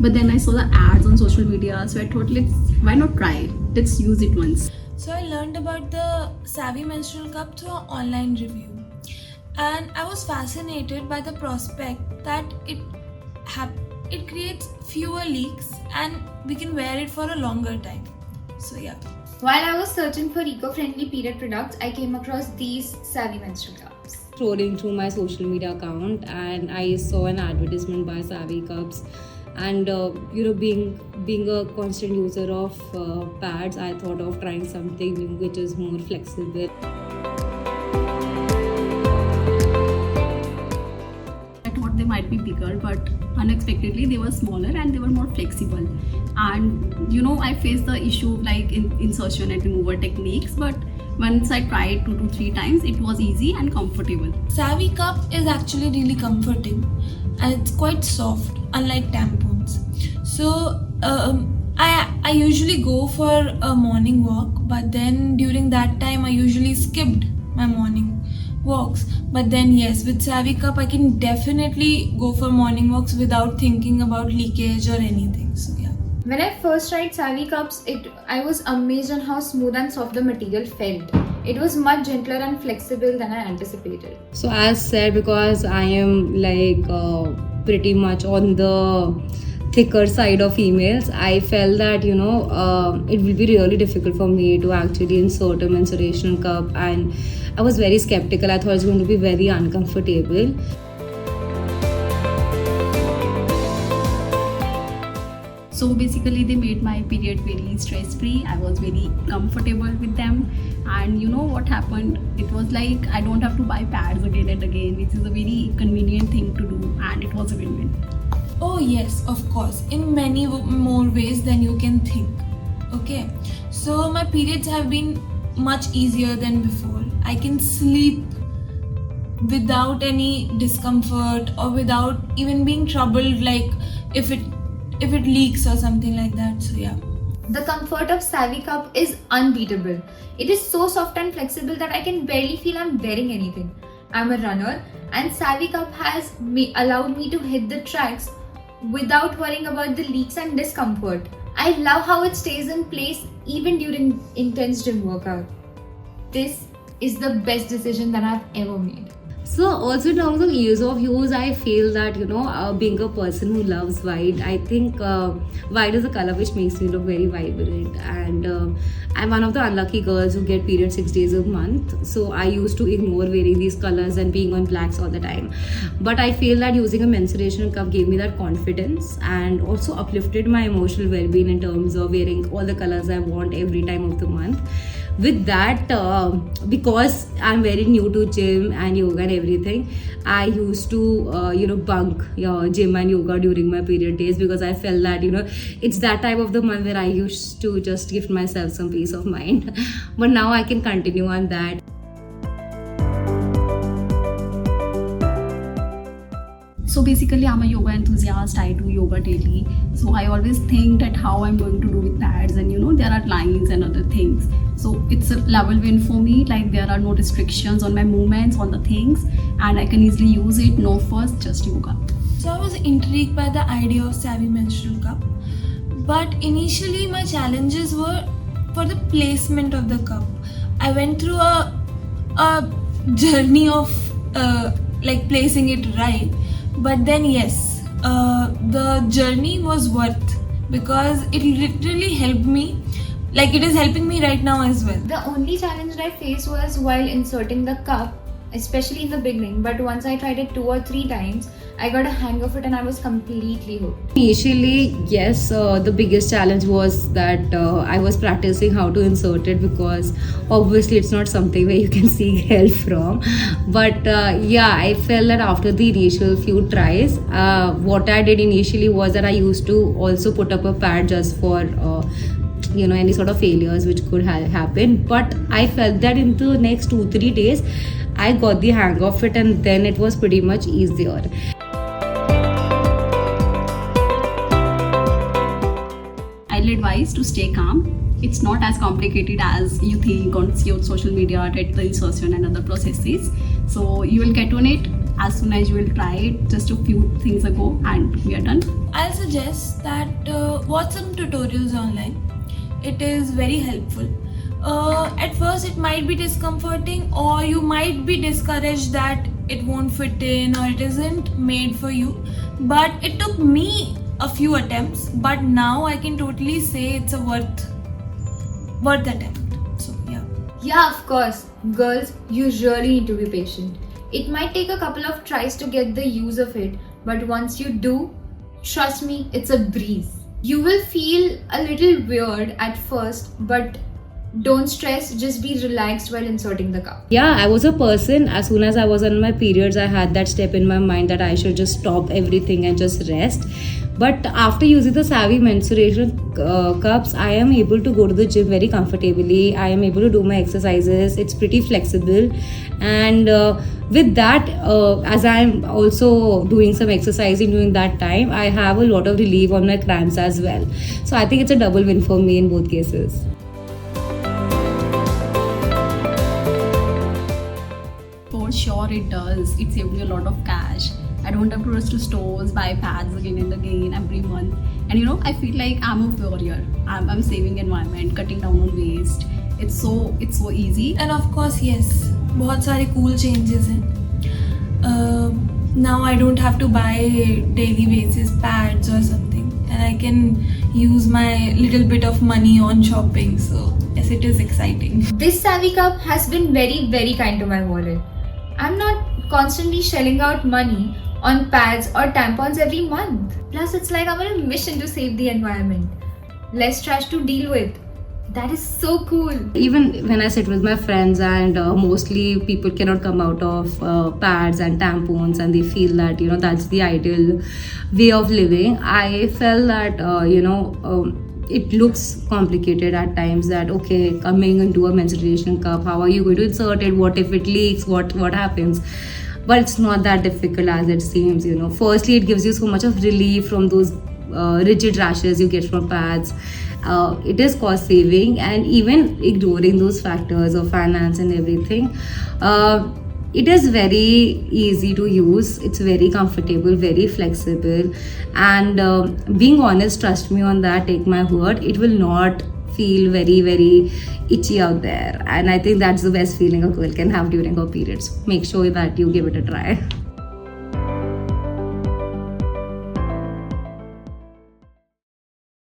But then I saw the ads on social media, so I thought, why not try? Let's use it once. So I learned about the Savvy Menstrual Cup through an online review, and I was fascinated by the prospect that it creates fewer leaks and we can wear it for a longer time. So yeah. While I was searching for eco-friendly period products, I came across these Savvy Menstrual Cups. Scrolling through my social media account and I saw an advertisement by Savvy Cups, and being a constant user of pads, I thought of trying something new which is more flexible. I thought they might be bigger, but unexpectedly they were smaller and they were more flexible. And I faced the issue like in insertion and removal techniques, but once I tried 2 to 3 times, it was easy and comfortable. Savvy Cup is actually really comforting and it's quite soft, unlike tampons. So I usually go for a morning walk, but then during that time I usually skipped my morning walks. But then yes, with Savvy Cup I can definitely go for morning walks without thinking about leakage or anything. So yeah. When I first tried Savvy Cups, I was amazed on how smooth and soft the material felt. It was much gentler and flexible than I anticipated. So as said, because I am pretty much on the thicker side of females, I felt that it will be really difficult for me to actually insert a menstruation cup, and I was very skeptical. I thought it was going to be very uncomfortable. So basically they made my period very stress-free. I was very comfortable with them, and what happened, it was like I don't have to buy pads again and again, which is a very convenient thing to do, and it was a win-win. Oh yes, of course, in many more ways than you can think. Okay, so my periods have been much easier than before. I can sleep without any discomfort or without even being troubled, like if it leaks or something like that. So yeah. The comfort of Savvy Cup is unbeatable. It is so soft and flexible that I can barely feel I'm wearing anything. I'm a runner, and Savvy Cup has allowed me to hit the tracks without worrying about the leaks and discomfort. I love how it stays in place even during intense gym workout. This is the best decision that I've ever made. So also in terms of ease of use, I feel that being a person who loves white, I think white is a color which makes me look very vibrant, and I'm one of the unlucky girls who get periods 6 days a month, so I used to ignore wearing these colors and being on blacks all the time. But I feel that using a menstruation cup gave me that confidence and also uplifted my emotional well-being in terms of wearing all the colors I want every time of the month. With that, because I'm very new to gym and yoga and everything, I used to bunk gym and yoga during my period days, because I felt that it's that time of the month where I used to just give myself some peace of mind. But now I can continue on that. So basically I'm a yoga enthusiast. I do yoga daily, so I always think that how I'm going to do with pads, and there are lines and other things, so it's a level win for me. Like there are no restrictions on my movements, on the things, and I can easily use it, no fuss, just yoga. So I was intrigued by the idea of Savvy Menstrual Cup, but initially my challenges were for the placement of the cup. I went through a journey of placing it right. But then yes, the journey was worth, because it literally helped me, like it is helping me right now as well. The only challenge that I faced was while inserting the cup, especially in the beginning, but once I tried it 2 or 3 times, I got a hang of it and I was completely hooked. Initially, yes, the biggest challenge was that I was practicing how to insert it, because obviously it's not something where you can seek help from. But I felt that after the initial few tries, what I did initially was that I used to also put up a pad just for any sort of failures which could happen. But I felt that in the next 2-3 days I got the hang of it, and then it was pretty much easier. I'll advise to stay calm. It's not as complicated as you think on your social media, at the insertion and other processes. So you will get on it, as soon as you will try it, just a few things ago, and we are done. I'll suggest that watch some tutorials online. It is very helpful. At first, it might be discomforting, or you might be discouraged that it won't fit in or it isn't made for you. But it took me a few attempts, but now I can totally say it's a worth attempt. So yeah. Yeah, of course. Girls, you really need to be patient. It might take a couple of tries to get the use of it, but once you do, trust me, it's a breeze. You will feel a little weird at first, but don't stress, just be relaxed while inserting the cup. Yeah, I was a person, as soon as I was on my periods, I had that step in my mind that I should just stop everything and just rest. But after using the Savvy menstruation cups, I am able to go to the gym very comfortably. I am able to do my exercises. It's pretty flexible. And with that, as I am also doing some exercising during that time, I have a lot of relief on my cramps as well. So I think it's a double win for me in both cases. For sure it does. It saved me a lot of cash. I don't have to rush to stores, buy pads again and again every month. And I feel like I'm a warrior. I'm saving environment, cutting down on waste. It's so easy. And of course, yes, बहुत सारे cool changes हैं. Now I don't have to buy daily basis pads or something, and I can use my little bit of money on shopping. So yes, it is exciting. This Savvy cup has been very, very kind to my wallet. I'm not constantly shelling out money on pads or tampons every month. Plus, it's like I'm on a mission to save the environment. Less trash to deal with. That is so cool. Even when I sit with my friends, and mostly people cannot come out of pads and tampons, and they feel that that's the ideal way of living, I felt that it looks complicated at times, that okay, coming into a menstruation cup, how are you going to insert it, what if it leaks, what happens? But it's not that difficult as it seems. Firstly, it gives you so much of relief from those rigid rashes you get from pads. It is cost saving, and even ignoring those factors of finance and everything, it is very easy to use. It's very comfortable, very flexible, and being honest, trust me on that, take my word, it will not feel very, very itchy out there. And I think that's the best feeling a girl can have during her periods. Make sure that you give it a try.